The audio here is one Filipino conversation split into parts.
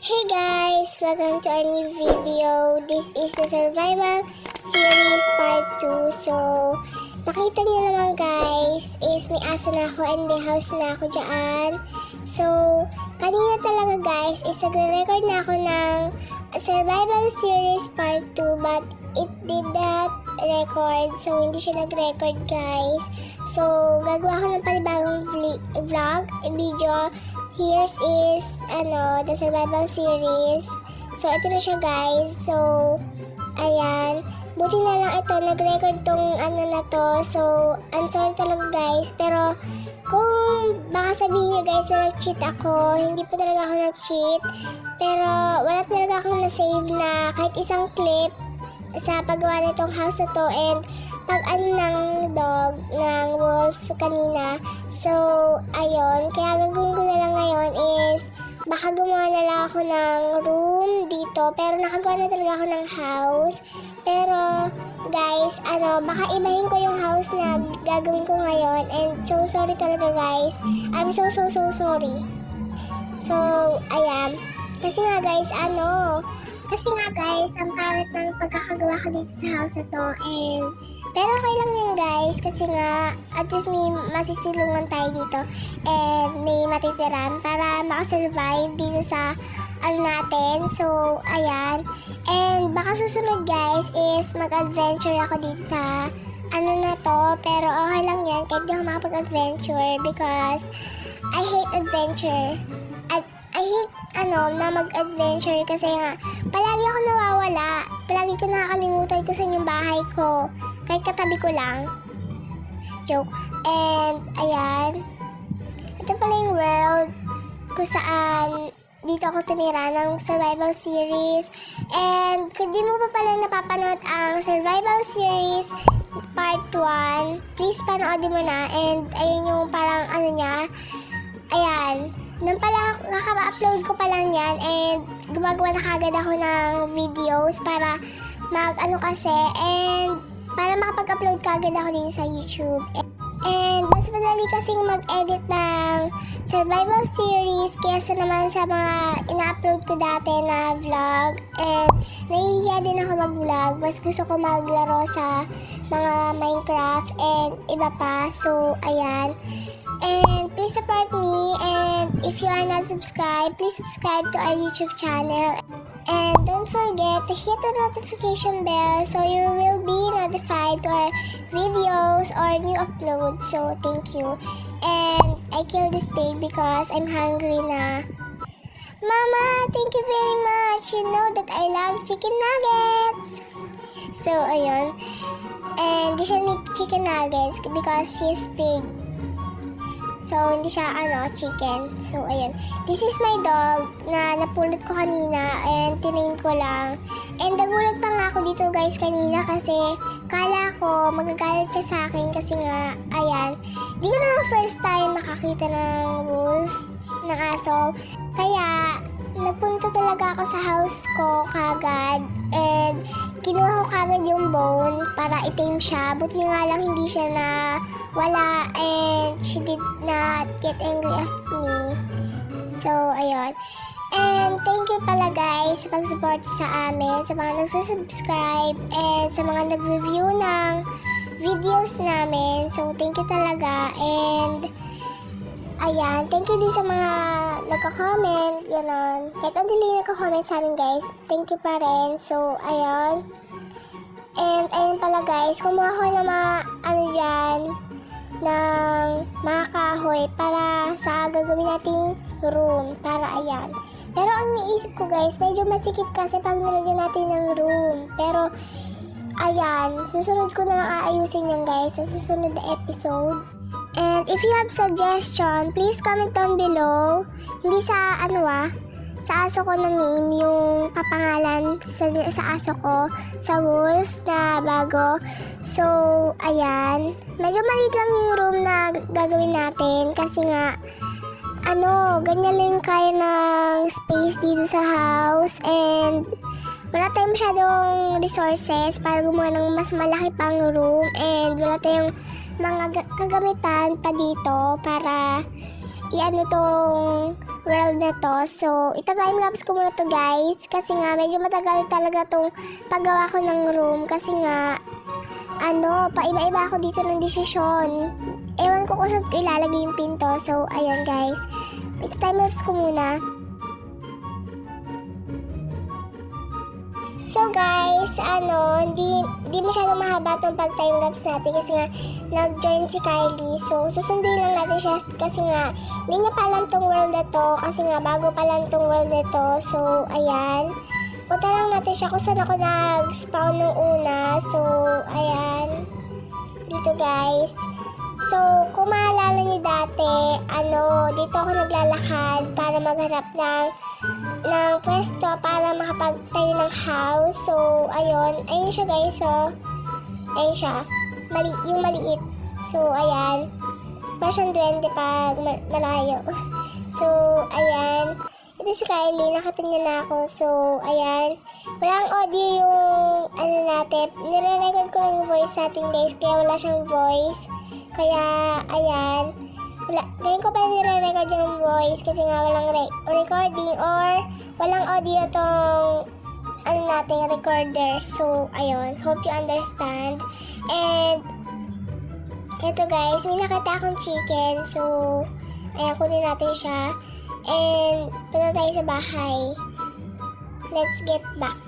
Hey guys! Welcome to our new video. This is the survival series part 2. So, nakita niyo naman guys, is may aso na ako and may house na ako dyan. So, kanina talaga guys, is nagre-record na ako ng survival series part 2 but it did not record. So, hindi siya nag-record guys. So, gagawa ko ng panibagong vlog, video. Here's is, the survival series. So, ito na siya guys. So, ayan. Buti na lang ito, nag-record tong na to. So, I'm sorry talaga guys. Pero, kung baka sabihin nyo guys na nag-cheat ako, hindi po talaga ako nag-cheat. Pero, wala talaga akong na-save na kahit isang clip sa paggawa nitong house na to and ng dog, ng wolf kanina. So, ayun. Kaya gagawin ko na lang ngayon is baka gumawa na lang ako ng room dito. Pero nakagawa na talaga ako ng house. Pero, guys, baka ibahin ko yung house na gagawin ko ngayon. And so sorry talaga, guys. I'm so sorry. So, ayan. Kasi nga, guys, ang pangit ng pagkakagawa ko dito sa house na to. Pero okay lang yan guys, kasi nga at least may masisilungan tayo dito and may matitiran para makasurvive dito sa natin. So, ayan. And baka susunod guys is mag-adventure ako dito sa na to. Pero okay lang yan kahit di ako makapag-adventure because I hate adventure. I hate na mag-adventure kasi nga palagi ako nawawala. Palagi ko nakakalimutan ko sa yung bahay ko. Kahit katabi ko lang. Joke. And, ayan. Ito pala yung world kung saan dito ako tumira ng survival series. And, kung di mo pa pala napapanood ang survival series part 1, please panoodin mo na. And, ayun yung parang niya. Ayan. Nung pala, nakaka-upload ko pa lang yan and gumagawa na kagad ako ng videos para and para makapag-upload kagad ako dito sa YouTube. And mas madali kasing mag-edit ng survival series kaysa naman sa mga ina-upload ko dati na vlog. And nahihiya din ako mag-vlog. Mas gusto ko maglaro sa mga Minecraft and iba pa. So, ayan. And please support me, and if you are not subscribed, please subscribe to our YouTube channel. And don't forget to hit the notification bell so you will be notified to our videos or new uploads. So thank you. And I killed this pig because I'm hungry na. Mama, thank you very much. You know that I love chicken nuggets. So ayun. And di siya chicken nuggets because she's pig. So, hindi siya, chicken. So, ayan. This is my dog na napulot ko kanina and tiname ko lang. And nagulat pa nga ako dito guys kanina kasi kala ko magagalit siya sa akin kasi nga, ayan. Di ko naman first time makakita ng wolf, ng aso. Kaya, nagpunta talaga ako sa house ko kagad and kinuha ko kagad yung bone para itame siya. Buti nga lang hindi siya na wala and she did not get angry at me. So, ayun. And thank you pala guys sa pag-support sa amin, sa mga nagsusubscribe and sa mga nag-review ng videos namin. So, thank you talaga. And ayan, thank you din sa mga nagko-comment, gano'n. Kahit ang dili nagko-comment sa amin guys, thank you pa rin. So, ayun. And ayun pala guys, kumuha ko ng mga dyan, ng mga kahoy para sa gagawin nating room, para ayan. Pero ang niisip ko guys, medyo masikip kasi pag nilagyan natin ng room. Pero, ayan, susunod ko na lang aayusin yan guys sa susunod na episode. And if you have suggestion, please comment down below. Hindi sa sa aso ko na name yung papangalan sa aso ko, sa wolf na bago. So, ayan. Medyo maliit lang yung room na gagawin natin kasi nga, ganyan lang kaya ng space dito sa house and wala tayong masyadong resources para gumawa ng mas malaki pang room and wala tayong mga kagamitan pa dito para tong world na to. So, ita-timelapse ko muna to guys. Kasi nga, medyo matagal talaga tong paggawa ko ng room. Kasi nga, paiba-iba ako dito ng desisyon. Ewan ko kung saan ko ilalagay yung pinto. So, ayun guys. Ita-timelapse ko muna. So guys, hindi masyadong mahaba itong pag-timelapse natin kasi nga nag-join si Kylie. So, susunduin lang natin siya kasi nga hindi niya pa alam tong world na to kasi nga bago pa lang tong world na to. So, ayan. Punta lang natin siya kung saan ako nag-spawn nung una. So, ayan. Dito guys. So, kung maalala niyo dati, dito ako naglalakad para maghanap ng pwesto para makapagtayo ng house. So, ayun. Ayun siya guys, oh. Ayun siya. Yung maliit. So, ayan. Parang duwende pag malayo. So, ayan. Ito si Kylie. Nakita niya na ako. So, ayan. Walang audio yung, natin. Nire-record ko lang yung voice natin guys. Kaya wala siyang voice. Kaya, ayan. Ngayon ko pa nire-record yung voice kasi nga walang recording or walang audio tong recorder. So, ayun. Hope you understand. And, eto guys, may nakita akong chicken. So, ayan, kunin natin siya. And, punta tayo sa bahay. Let's get back.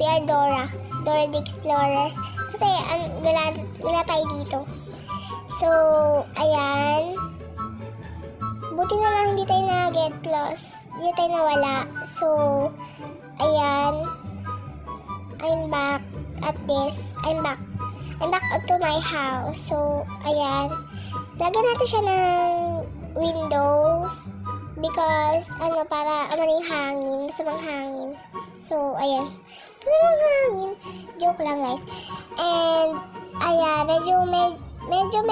We are Dora the Explorer. Kasi, wala tayo dito. So, ayan. Buti na lang hindi tayo na-get lost. Hindi tayo nawala. So, ayan. I'm back at this. I'm back to my house. So, ayan. Lagyan natin siya ng window. Because, para yung hangin. Masamang hangin. So, ayan. Masamang hangin. Joke lang, guys. And, ayan. Medyo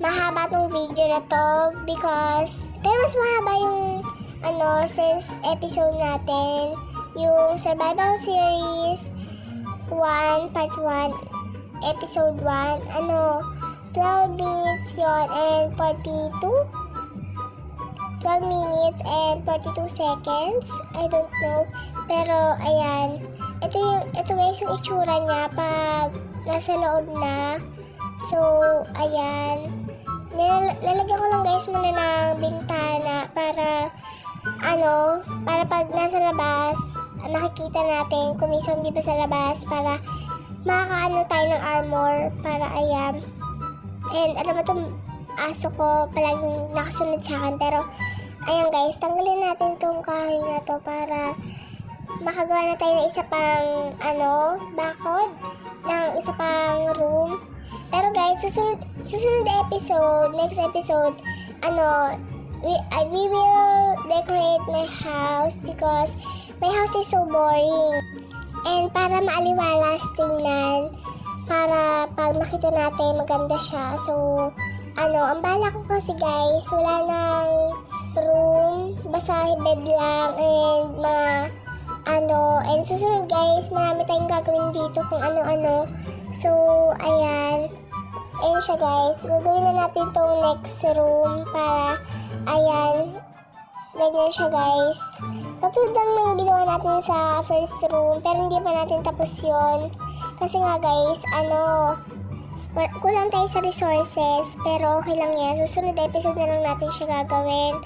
mahaba tong video na to because pero mas mahaba yung first episode natin, yung survival series 1 part 1 episode 1 12 minutes yon and 12 minutes and 42 seconds. I don't know. Pero ayan, ito guys yung itsura niya pag nasa loob na. So, ayan. Lalagyan ko lang guys muna ng bintana para pag nasa labas, makikita natin kung minsan hindi pa sa labas para makakaano tayo ng armor para ayan. And alam mo itong aso ko palaging nakasunod sa akin pero ayan guys, tanggalin natin itong kahoy na to para makagawa na tayo ng isa pang bakod ng isa pang room. Pero guys, susunod episode, next episode, we will decorate my house because my house is so boring. And para maaliwalas tingnan, para pag makita natin maganda siya. So, ang bala ko kasi guys, wala nang room, basta bed lang and and susunod guys, marami tayong gagawin dito kung ano-ano. So, ayan. Ayan siya guys. Gagawin na natin itong next room para, ayan. Ganyan siya guys. Katulad lang ng ginawa natin sa first room. Pero hindi pa natin tapos yun. Kasi nga guys, kulang tayo sa resources. Pero okay lang yan. Susunod episode na lang natin siya gagawin.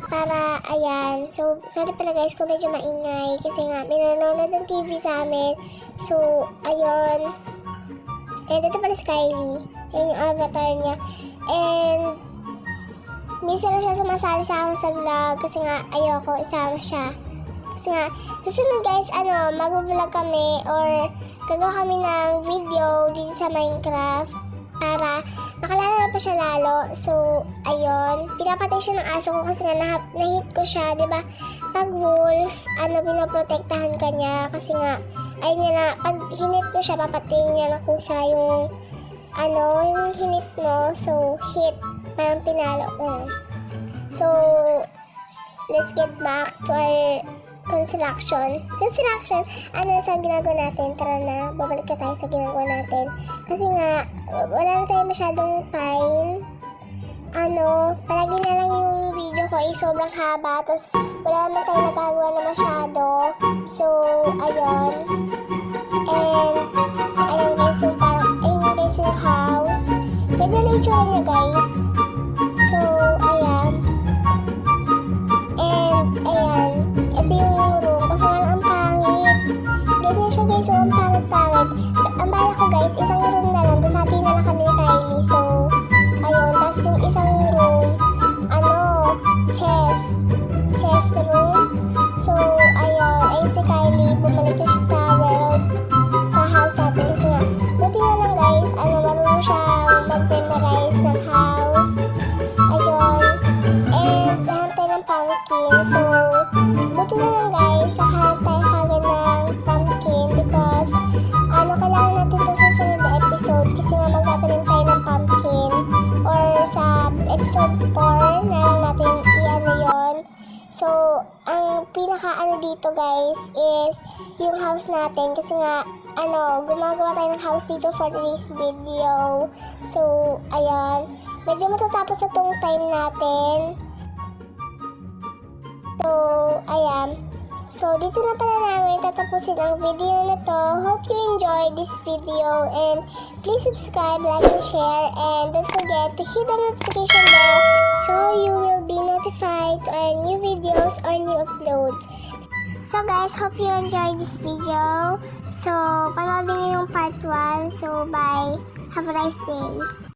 Para, ayan. So, sorry pala guys kung medyo maingay. Kasi nga, may nanonood ng TV sa amin. So, ayun. And ito pala si Kylie. Ayan yung avatar niya. And, minsan na siya sumasali sa akin sa vlog. Kasi nga, ayoko isama siya. Kasi nga, susunod guys, mag-vlog kami or gagawa kami ng video dito sa Minecraft. Para makalala pa siya lalo. So, ayun. Pinapatay siya ng aso ko kasi nga na-hit ko siya, diba? Pag wolf, pinoprotektahan ka niya. Kasi nga, ayun niya na, pag hinit ko siya, papatayin niya na kusa yung, yung hinit mo. So, hit. Parang pinalo. So, let's get back to our construction. Sa ginagawa natin? Tara na, babalik ka tayo sa ginagawa natin. Kasi nga, wala na tayo masyadong time. palagi na lang yung video ko ay sobrang haba, tapos wala naman tayo nagagawa na masyado. So, ayun. And, ayun guys, yung parang, ayun guys yung house. Ganyan na itsura niya guys. So, ayan. And, ayan. Ito yung room, kasi wala ang pangit. Ganyan siya guys, so ang pangit-pangit. Ang bala ko guys, isang room na lang, tapos hati na lang kami ni Kylie. So, ayun, tapos yung isang room, chess room. So, ayun si Kylie, bumalik na siya sa world, sa house natin. Kasi nga, buti na lang guys, marunong siyang mag-memorize ng house. Ayun. And, lahat tayo ng pumpkin. So, buti na lang guys, nakahanap tayo kagad ng pumpkin because, kailangan natin ito sa susunod na episode kasi nga magtatanim tayo ng pumpkin. Or sa episode 4, na lang natin yun. So, ang pinaka dito guys is yung house natin kasi nga, gumagawa tayo ng house dito for today's video. So, ayan. Medyo matatapos na tong time natin. So, ayan. So, dito na pala namin tatapusin ang video na to. Hope you enjoyed this video and please subscribe, like, and share. And don't forget to hit the notification bell so you will be notified to our new videos or new uploads. So guys, hope you enjoyed this video. So, panoodin niyo yung part 1. So, bye. Have a nice day.